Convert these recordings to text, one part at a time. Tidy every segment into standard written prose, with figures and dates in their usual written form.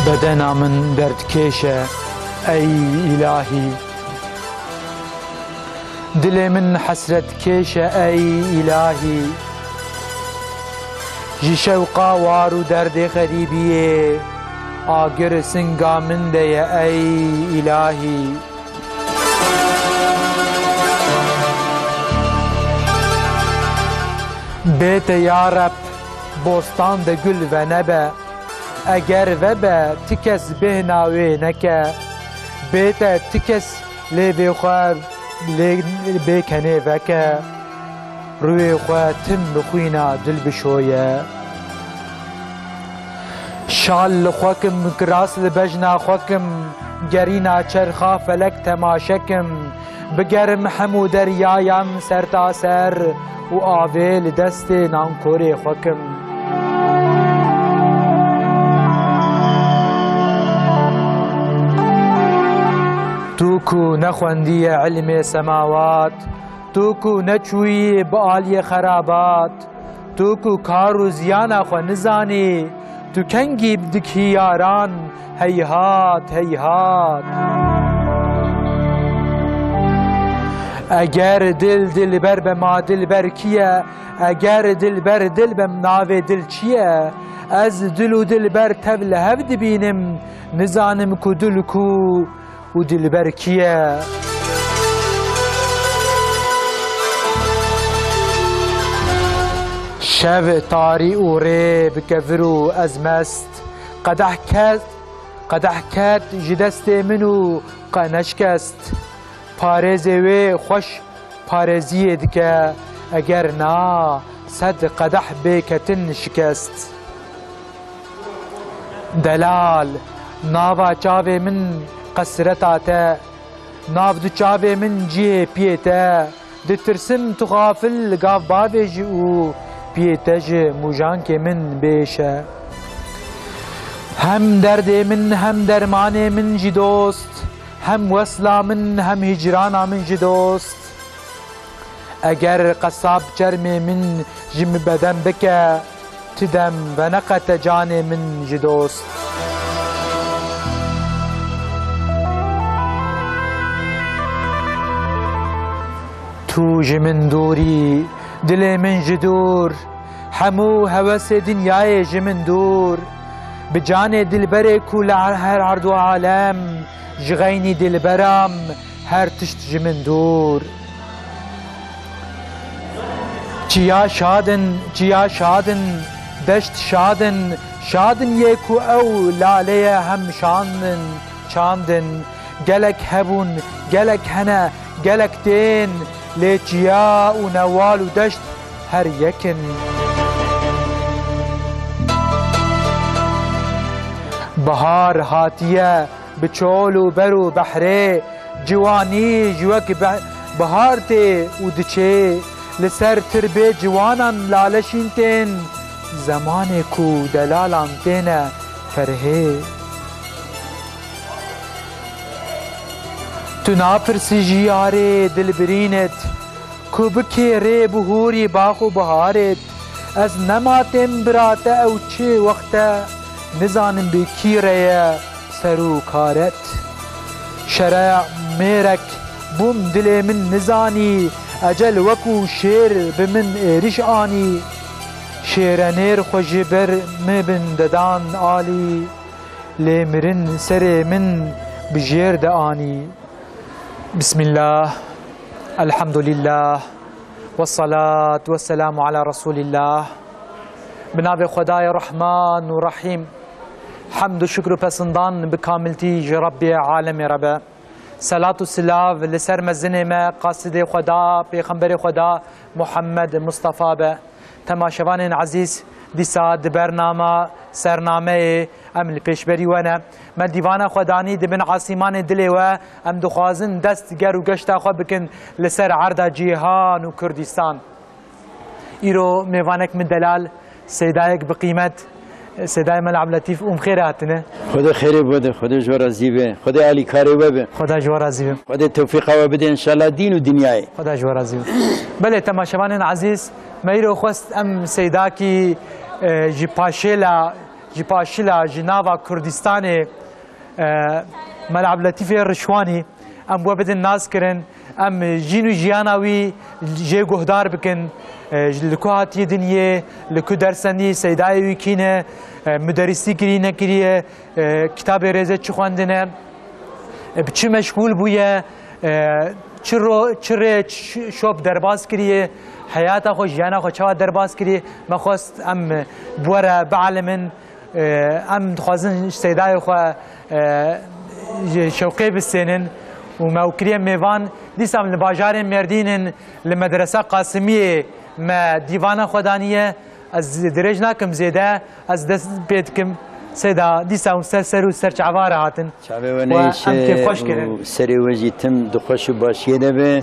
بدنا من درد كيشة أي إلهي دلي من حسرة كيشة أي إلهي جي شوقا وارو درد غريبية آگر سنگا من دي أي إلهي بيت يا رب بوستان ده گل و نبه اگر وبه تکس به ناوی نکه بیت تکس لیوی خواه بیکنه وکه روی خواه تم بخوینا دل بشویه شال خوکم کراس لبجنا خوکم گرینا چرخا فلک تماشکم بگرم همو دریایم سر تا سر و آویل دست نانکوری خوکم توکو نخوندی علم سماوات توکو نچوی بآلی خرابات توکو کارو زیانا خو نزانی تو کنگی بدکی یاران هیهات هیهات اگر دل بر به ما دل بر کیه اگر دل به ناوی دل چیه از دل و دل بر تبل هفد بینم نزانم کو دل کو و دل بر کیه شب تاری و ری بکفرو از مست قدح کت جدست منو قنشکست پارێزێ وێ خۆش پارێزیە دکە ئەگەر نا سەد قەدەح بێکەتن شکست دەلال ناوا چاوێ من قەسرەتا تە ناو دو چاوێ من جێ پێتە دترسم تو غافل گاو باوێژی و پێتەژێ موژانکێ من بێشە هەم دەردێ من هەم دەرمانێ من جی دۆست هم وصلا من هم هجرانا من جي دوست اگر قصاب جرمي من جم بدن بك تدم ونقت جاني من جي دوست تو جي من دوري دلي من جدور همو هوس دنياي جي من دور بجاني دلبري كل هر عرض عالم جغيني دل برام هر تشت جمن دور چيا شادن دشت شادن يكو او لاليه هم شاندن گلك هبون گلك هنا گلك دين لچيا و نوال و دشت هر يكن بهار هاتيه بچول و برو بحره جوانی جوک بهار ته و دچه لسر تربه جوانان لالشین تین زمان کو دلالان تینه فرهه تو ناپرسی جیاره دلبرینت کو بکی ری بهوری باخ و بهارت از نماتم براته او چه وقته نزانم بکی ریه سرو کارت شرع میرک بوم دل من نزانی اجل وکو شیر بمن ایرش آنی شیر نیر خوش بر مبن ددان آلی لیمرن سر من بجیر دانی بسم الله الحمد لله والصلاة والسلام على رسول الله بنابه خدای رحمان و رحیم حمد و شکر و پسندان بکاملتی رب عالم ربه صلات و سلاو لسر مزن ما قاصد خدا پیغمبر خدا محمد مصطفى به تماشوان عزیز دیسا برنامه سرنامه ام الپیشبری ونه ما دیوان خدانی دبن عاصمان دلی و ام دخوازن دست گر و گشتا خو بکن لسر عرض جیهان و کردستان ایرو میوانک من دلال سیدایک بقیمت صدای من عبد اللطیف خیر هاتنه خدا خیر بده خدا جوار عزیبه خدا علی کاری بده خدا جوار عزیبه خدا توفیق و بده ان شاء الله دین و دنیای خدا جوار عزیبه بله تماشاوان عزیز میرو خواست ام سیدا کی جی پاشلا جي باشلا جنافا كردستان ملعب لطيف الرشواني ام وبد الناس كرن ام جينو جياناوي جي جهدار بكن لكوهاتي دنيا لكو درسني سيداي ويكينه مدرسي كرينه كريه كتاب رزه چخواندنه بچی مشغول بویه چرا شوب درباز کریه حیات خو جانا خو چوا درباز کریه مخواست ام بوره بعلمن ام خوازن سیدای خو شوقی بسنن و موکریه میوان دیسم لباجار مردینن لمدرسه قاسمیه ما دیوانه خدانیه از درج ناکم زیده از دست بیدکم سيدا ديسا سر سرچ عباره هاتن شعبي ونيش سري وجي تم دخوش باشيه دبه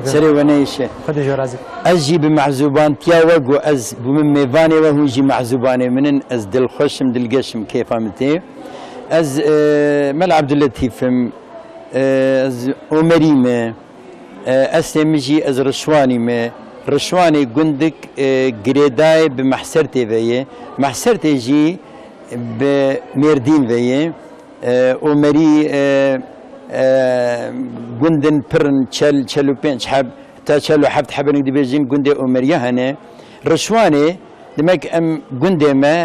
سري ونيش خد جورازي اجي بمعزوبان تيا وقو از بمن ميفاني وهو جي معزوباني منن از دل خوشم دل قشم كيف عملتي از مال عبد اللطيفم از عمريمه اسمجي از رشواني رشواني قندك قريداي بمحسرتي بيه محسرتي جي بمردين ويه عمري قندن برن چلو پنج حب تا چلو حفت حبن دي بيجين قندي عمريه هنه رشواني دمك ام قندي ما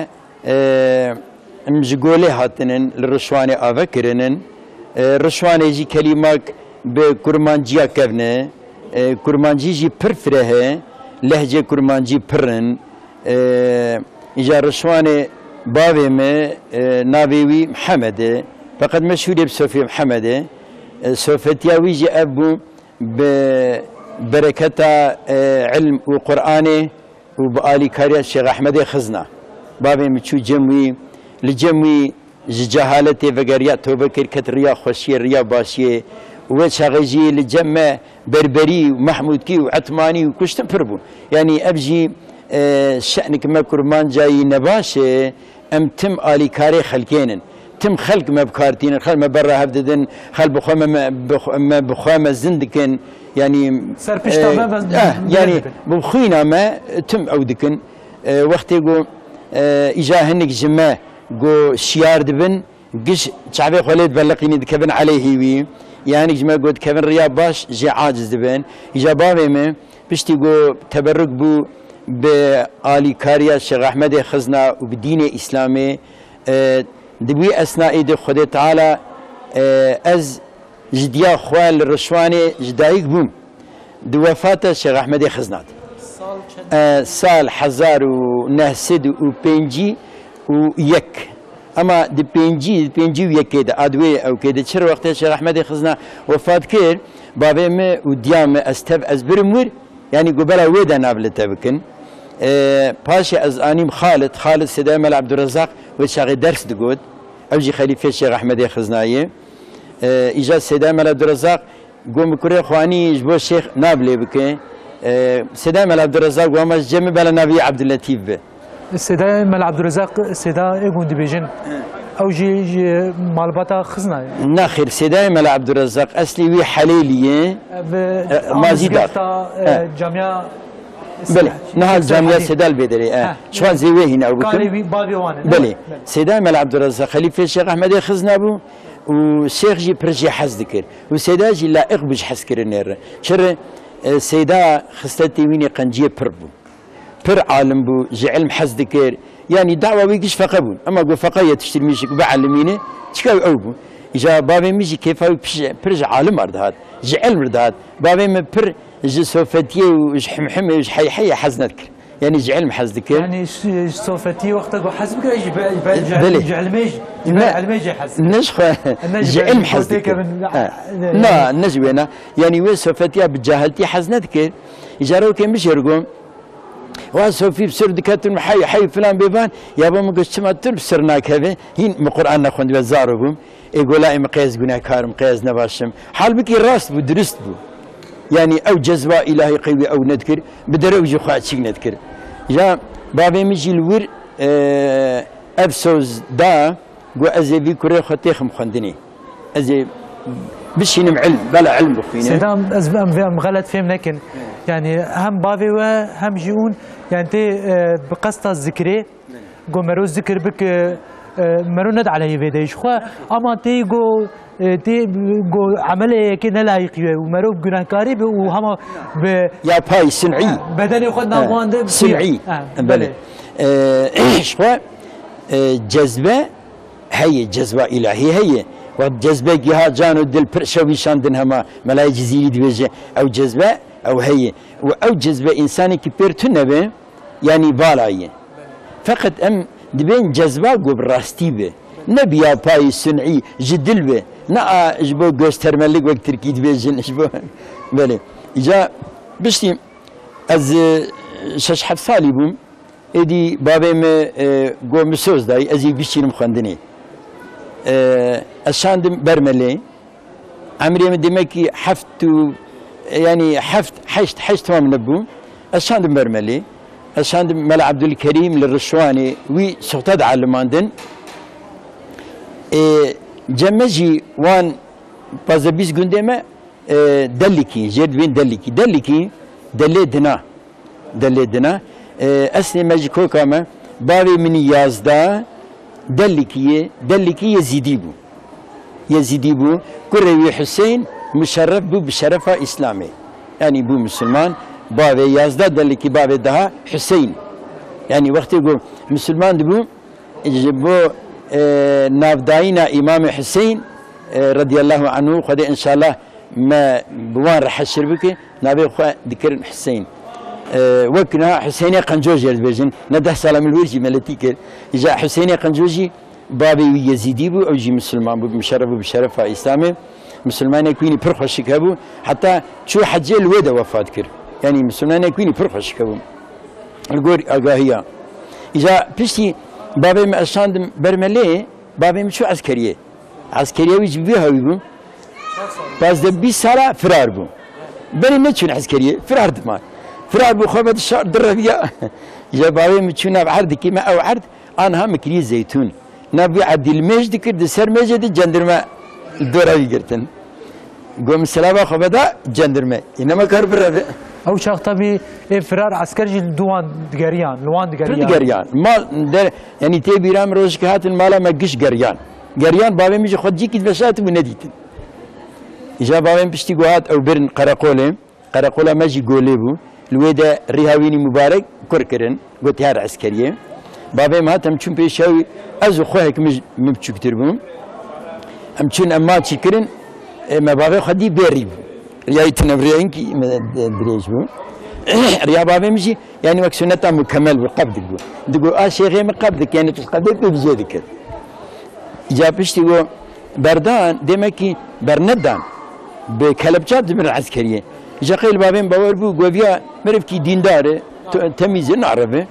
ام جگوله هاتنن للرشواني افكرنن رشواني جي كلمات بكرمانجيا كفنه كرمانجي جي پرفره لهجه كرمانجي پرن اجا رشواني بابي ما نابيوي محمد فقد مشهور بصوفي محمد صوفتيا ويجي ابو ببركة علم وقرآن وبآلي كاريا الشيخ احمد خزنة بابي مشو جموي لجموي جهالتي فقريا توبكر كتريا خوشيه ريا باشيه وشغجي لجمع بربري ومحمود كي وعثماني وكشتم فربو يعني ابجي شأنك ما كرمان جاي نباشه ام تم آلي كاري خلقينن تم خلق ما بكارتين خل ما برا هبددن خل ما بخوام زندكن يعني يعني بخوينا ما تم اودكن وقت يقول اجا هنك جماع جو شيار دبن قش شعبي خليت بلقيني دكبن عليه وي يعني جماع قلت كبن رياض باش جي عاجز دبن اجا بابي ما بشتي جو تبرك بو بآلي كاريا الشيخ أحمد خزنة وبدين إسلامي دبي أثناء دي خدي تعالى از جديا خوال الرشواني جدايق بوم دو وفاة الشيخ أحمد خزنة سال 1905 ويك اما دي بينجي ويك كده ادوي او كده شر وقت الشيخ أحمد خزنة وفاة كير بابي ما وديام استف ازبرمور يعني قبلا ويدا نابلته بكن باشا از انيم خالد سيداي مال عبد الرزاق وشاغي درس دقود اوجي خليفه الشيخ احمد خزنايه اجا سيداي مال عبد الرزاق قوم كوري اخواني جبو الشيخ نابلي بكن سيداي مال عبد الرزاق وما جمع بلا نبي عبد اللطيف به سيداي مال عبد الرزاق سيدا ايغون ديفيجن او جي مالباتا خزنا ناخر سيداي مال عبد الرزاق اصلي وي حليليه مازيدار جامعه بله نهال جامعه سيدا البدري شوان زي وين هنا بله سيداي مال عبد الرزاق خليفه الشيخ احمد خزنا ابو والشيخ جي برجي حز ذكر وسيدا جي لائق بج حز كرنير شر سيدا خستتي ويني قنجيه بربو بر عالم بو جي علم حز ذكر يعني دعوة ويقش فقبون أما قو فقاية تشتري ميشك بعلمينه تشكاو أوبو إجا بابي ميجي كيفاوي برج عالم أردهات جي علم أردهات بابي ما بر جي سوفتيه وج حمحمي وج حي حزنتك يعني جي علم حزنتك يعني سوفتيه وقتك وحزبك جي علميج علميج حزنتك نجخ جي علم حزنتك لا نجوينا يعني وين سوفتيه بجاهلتي حزنتك إجا روكي مش يرقوم واسوفي بسر دكاتره حي فلان بيبان يابا مقص ما تر بسرناك هذا هين مقران نخوند بزارهم يقول لا مقياس جناكار مقياس نباشم حال بكي راست بو درست بو يعني او جذبه الهي قوي او نذكر بدروج خاطشي نذكر جا بابي ميجي الور ابسوز دا جو ازي كوري خطيخ مخندني ازي بشين علم بلا علم بخينا سيدام ازبام غلط فهم لكن يعني هم بافي وهم جيون يعني تي بقصة الذكري قمرو الذكر بك مرو ند عليه فيديش خو اما تيجو عمله كده لايقي ومرو جناكاري وهم يا باي صنعي بدني خدنا وان صنعي بله شو جذبه هي جذبه الهي هي والجذبه جها جانو دل برشوي شاندن هما ملاي جزيري دبجه او جذبه او هي او جذبه انساني كبيرتو نبه يعني بالايه فقط ام دبين جذبه جو براستي به نبيا باي صنعي جدل به نا جبو göstermelik وقت تركيد بيجن جبو بله اجا بشتي از شش حد سالي بوم ادي بابي م جو مسوز داي ازي بيشينم خندني اشاندم برملي عمري من دمكي حفت يعني حشت تمام نبو اشاندم برملي اشاندم ملا عبد الكريم للرشواني وي سقطت علماندن جمجي وان بازبيس قندمه دلكي جد وين دلكي دلدنا اسني مجي كوكاما بابي من يازدا دلكي يزيدي بو كروي حسين مشرف بو بشرفه اسلامي يعني بو مسلمان بابي يازدا دلكي بابي دها حسين يعني وقت يقول مسلمان بو جبو نافداينا امام حسين رضي الله عنه خد ان شاء الله ما بوان رح الشربكه نبي خو ذكر حسين وكنا حسيني قنجوجي البيجن نده سلام الورجي ملتيك جاء حسيني قنجوجي بابي يزيدي بو او جي مسلمان بو مشرف بشرف اسلامي مسلمان يكوني برخش كابو حتى شو حجي الودا وفات كر يعني مسلمان يكوني برخش كابو الغور اغاهيا اجا بيشتي بابي ما اشاندم برملي بابي شو عسكريه ويجي بيها بو باز دبي سارة فرار بو بني ما تشون عسكريه فرار دمار فرار بو خبط الشهر دربيا يا بابي متشونا بعرض كيما او عرض انا هم كري زيتون نبي عبد المجد كرد سر مجد جندرما الدوري قرتن قوم السلامه خبدا جندرما انما كار برا او شاخ طبي فرار عسكري دوان لوان دقريان مال يعني تي بيرام روش كهات المالا ما قش قريان بابي ميجي خد جيكي بسات ونديت اجا بابي بشتي قوات او برن قراقوله ماجي قوليبو الويدا ريهاويني مبارك كركرن قلت هار عسكريه بابي ما تمشون بيشاوي ازو خوهك مبتشو كتربون امشون اما تشكرن ما بابي خدي بيريب ريايتنا بريانكي دريجبو ريا بابي مشي يعني وكسونتا مكمل بالقبض دقو شيخي مقبضك يعني تقبضك بجيدك جابشتي جو بردان دمكي برندان بكلبجات من العسكريه جاقيل بابين باور بو غوفيا مرفكي دينداره تميز نعرفه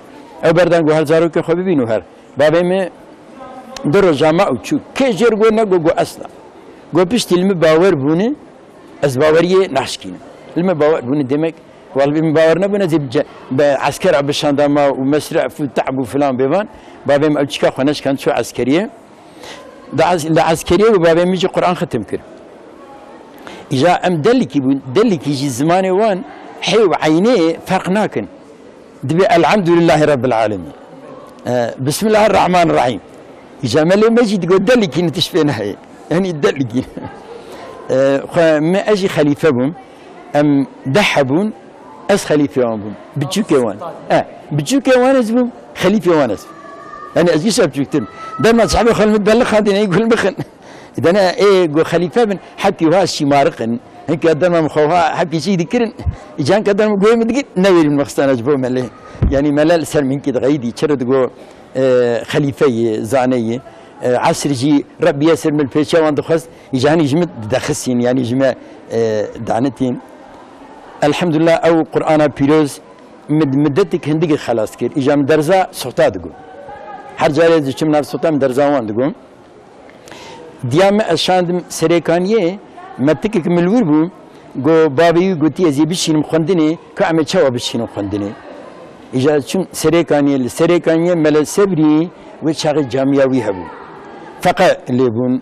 او بردان جو هزارو كي خو ببينو هر بابي ما درو جامع او چو كجر جو نغو اصلا جو بشتي الم باور بونه از باوريه نحشكين الم باور بونه دمك والله باور نبونه زي عسكر بشاندما ومسرع في تعب وفلان بيبان بابي ما تشكا خناش كان شو عسكريه ده عسكريه وبابي ميجي قران ختم كر اجا ام دلكي يجي زماني وان حيو عينيه فرقناكن دبي الحمد لله رب العالمين بسم الله الرحمن الرحيم اجا ملي مجي تقول دلكي نتشفينا هي يعني دلكي ما اجي خليفه بهم ام دحبون اس خليفه بهم بتشوكي وان بتشوكي وان اسمهم خليفه وان اسم يعني ازي شاب تكتب دائما صاحبي خل متبلغ خاطيني يقول مخن اذا انا ايه خليفه بن حتى واسي مارقن هيك قدام مخوها حبي شي ذكرن اجان قدام قوي مدقت نوير المخستان اجبو ملي يعني ملال سر من كده غيدي تشرد جو خليفه زانيه عصر جي ربي يسر من الفيشه وان دخست اجاني جمت دخسين يعني جمع دعنتين الحمد لله او قران بيروز مدتك هندق خلاص كير اجا مدرزا صوتا دقو هر جایی دچم نفس صوتام درزاوان دقوم دیام اشاندم سریکانیه متکی کملور بو گو بابی گوتی ازی بشینم خواندنی که عمل چه بشینم خواندنی اجازه چون سریکانیه مل سبری و چاق جامعه‌ای هبو فقط لیبون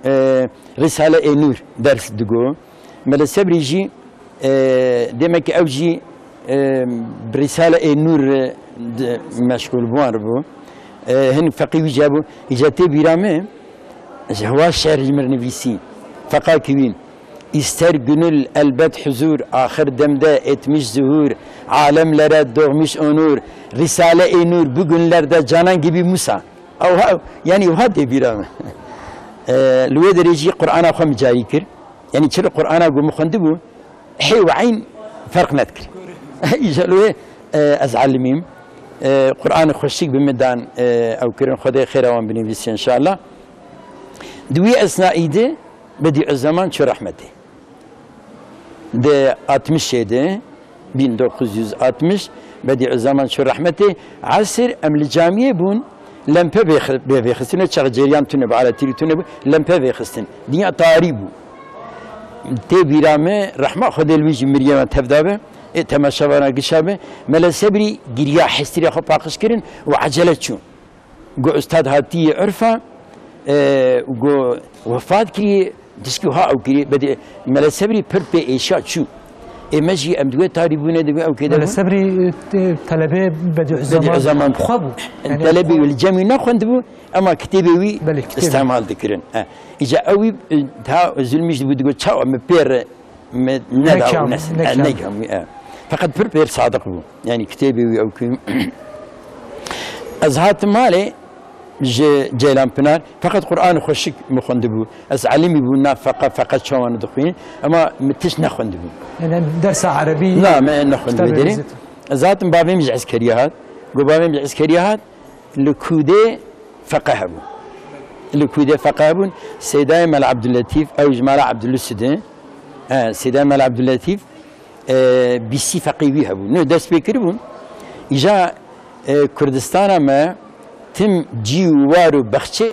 رساله نور درس دگو مل سبری جی demek ki evci برساله نور مشغول بوان بو هن فقيه جابوا إجاتي برامه هو شعر جمر نفسي فقا كوين استر جنل البت حضور آخر دمده اتمش ظهور عالم لرد دوغمش أنور رسالة نور بگن لرده جانان gibi موسى أو ها يعني وهذا برامه لو درجي قرآن أخو مجايكر يعني ترى قرآن أقول مخندبو حي وعين فرق نذكر يجلوه أزعل ميم قرآن خوشيك بمدان أو كرن خدای خير وان بنویسی إن شاء الله دوی أثناء ده بديع الزمان شو رحمته ده 60 ده 1960 بديع الزمان شو رحمته عصر أمل جامعة بون لمپه بخستن چه جریان تونه با على تیری تونه لمپه بخستن دنیا تاریبو تی بیرامه رحمه خود الویج مریم تفدابه تماشاوانا گشابه ملا سبری گریا حستری خو پاکش کرن و عجله چون گو استاد هاتی عرفه گو وفات کی دسکو ها او کی بده ملا سبری پر به ایشا چون مجي أمدوه تاريبونه دبي أو كده. السبري طلبة بديع زمان خابو. طلبة والجميع نخندبو أما كتابي استعمال ذكرن. إذا أوي تا زلمش بدو تشاو مبير نداو ناس نجهم فقد بير صادق بو يعني كتابي أو كم أزهات مالي جيلان بنار فقط قرآن خوشك مخندبو أز علمي بونا فقط شوان دخين أما متش نخندبو يعني درس عربي لا ما نخندبو دري ذات بابي مش عسكريات جو بابي مش عسكريات لكودة فقهبو لكودة فقهبون سيداي مال عبد اللطيف أو جمال عبد اللسدين سيداي مال عبد اللطيف بيسي فقيه هبو نو دس بيكربون إجا كردستان ما تم جيوارو بخشة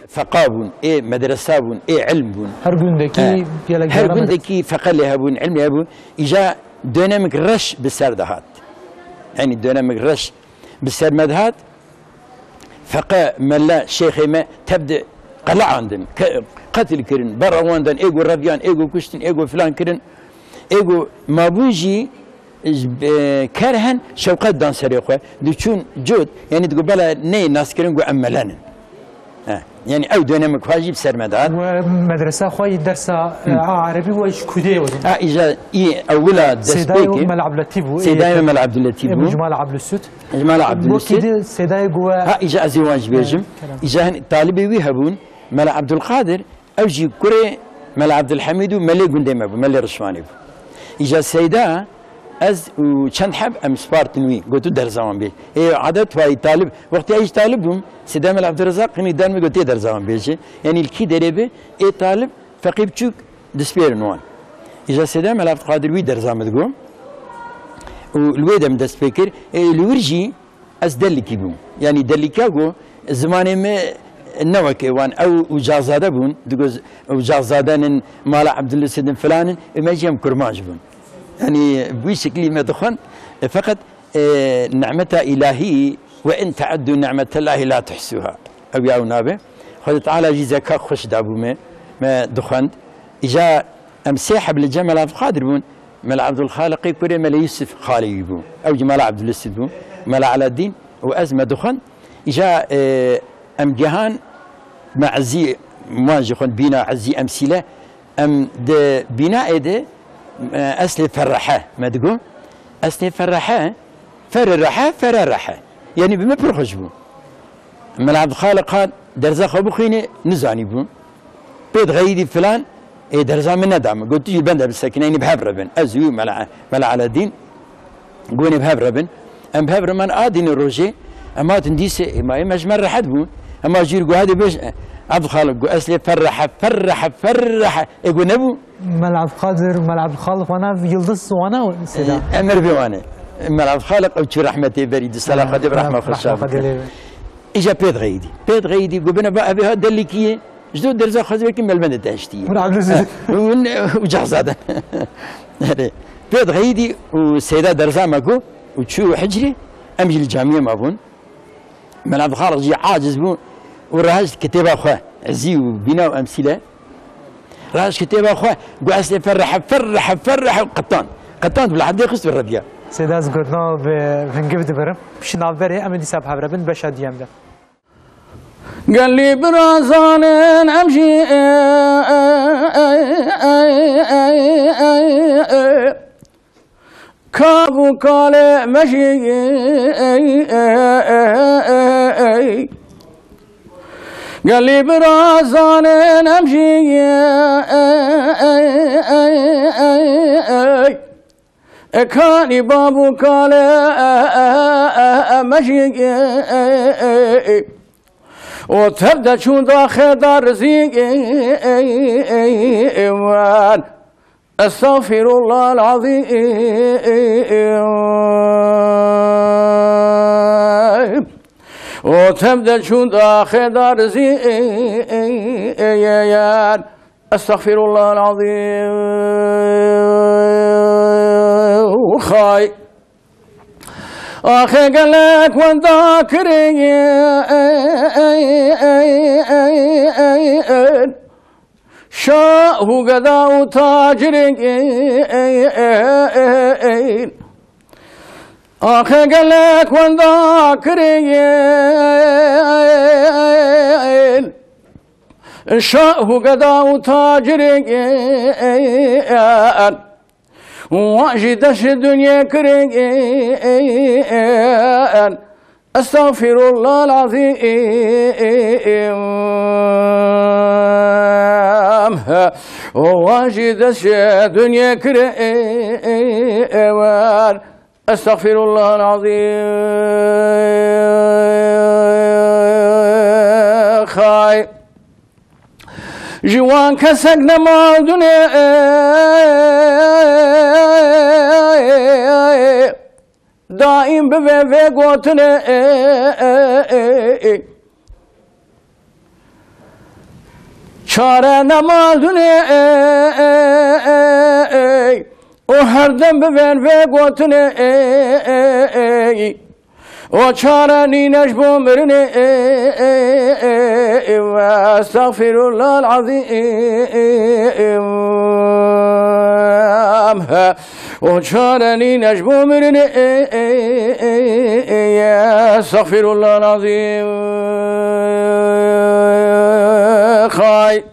فقابون مدرسة علم بون هر گوندکی هر گوندکی فقله هبون علم هبون إجا ديناميك رش بالسردهات يعني ديناميك رش بالسردهات فقا ملا شيخ ما تبدأ قلع عندن قتل كرن برا واندن ايجو ربيان ايجو كشتن ايجو فلان كرن ايجو ما بوجي كرهن شوقات دان سريقه دچون جود يعني تقول بلا ني ناس كرن عملان يعني او ديناميك واجب سرمدات ومدرسه خوي درس عربي وايش كودي اجا اولا سيداي ملعب لطيف سيداي ملعب لطيف جمال عبد السود جمال عبد السود سيداي جوا اجا ازواج بيجم اجا طالبي ويهبون ملا عبد القادر اوجي كوري ملا عبد الحميد وملي قنديم ابو ملي رشواني اجا سيدا از وچند حب ام سپارتنوی گوتو در زمان بی عادت وای طالب وقتی ایش طالبم سیدام عبدالرزاق خنی دارمی گوتی در زمان بیشه یعنی الکی دربه ای طالب فقیب چوک دسپیر نوان اجا سیدام عبدالقادر وی در زمان دگم و الویدم دست فکر الورجی از دلیکی بوم یعنی دلیکا گو زمان ما نوكي وان او وجازاده بون دغز وجازادان مال عبد الله سيدن فلان ما جيم كرماج بون يعني بشكل ما دخن فقط نعمة إلهي وإن تعدوا نعمة الله لا تحسوها أو يا نابه خذ تعالى جزاك خوش دابو ما دخن إجا أمسيحب للجمال عبد القادر بون مال عبد الخالق كوري مال يوسف خالي بون أو جمال عبد الاسد بون مال على الدين وأزمة دخن إجا أم جهان مع زي مواجهون بنا عزي أمثلة أم ده بناء ده أصل فرحة ما تقول أصل فرحة فرحة فرحة يعني بما برخش بو من عبد الخالق هاد درزا خبو خيني نزاني بو بيت غيدي فلان درزا من ندعم قلت يجي بند بالسكينين بهاب ربن أزوي ملع على الدين قوني بهاب ربن أم بهاب ربن آدين الروجي أما تنديس ما مجمر حد بو أما جير هذا بيش عبد الخالق أصلي فرحة يقول نبو ملعب قادر ملعب الخالق وانا يلدس وانا سيدا امر بوانا ملعب الخالق او رحمتي بريد الصلاه قد برحمه خشاب اجا بيت غيدي قبنا بقى بها دلكيه جدود درزا خزوكي ملمنه داشتي وجهزاده بيت غيدي وسيده درزا ماكو وتشو حجري امجي الجامعه مابون ملعب الخالق جي عاجز بون ورهاج كتابه اخوه عزي وبناء وامثله راش كتابه اخوه قاس فرح قطان بالحديقه خص بالرديا سيداز قلنا بنجيب دبرم مش نعبر امن حساب حبربن بشاديام ده قال لي برازان امشي كابو كالي مشي قال لي برازان امشي كاني بابو كالي مشي وتبدا شون داخل دار زيق استغفر الله العظيم وتبدا شون داخل دار زيق استغفر الله العظيم خاي آخي قال لك وان ذاكرين شاه قدا وتاجرين آخي قال لك وان ذاكرين شاه قدا وتاجرين واجدش الدنيا كرين استغفر الله العظيم واجدش الدنيا كرين استغفر الله العظيم خاي جوان كسك نما دنيا دائم بفي قوتنا شارع نما دنيا وهردم بفي قوتنا وشارني نجبو مرني واستغفر الله العظيم وشارني نجبو مرني استغفر الله العظيم خاي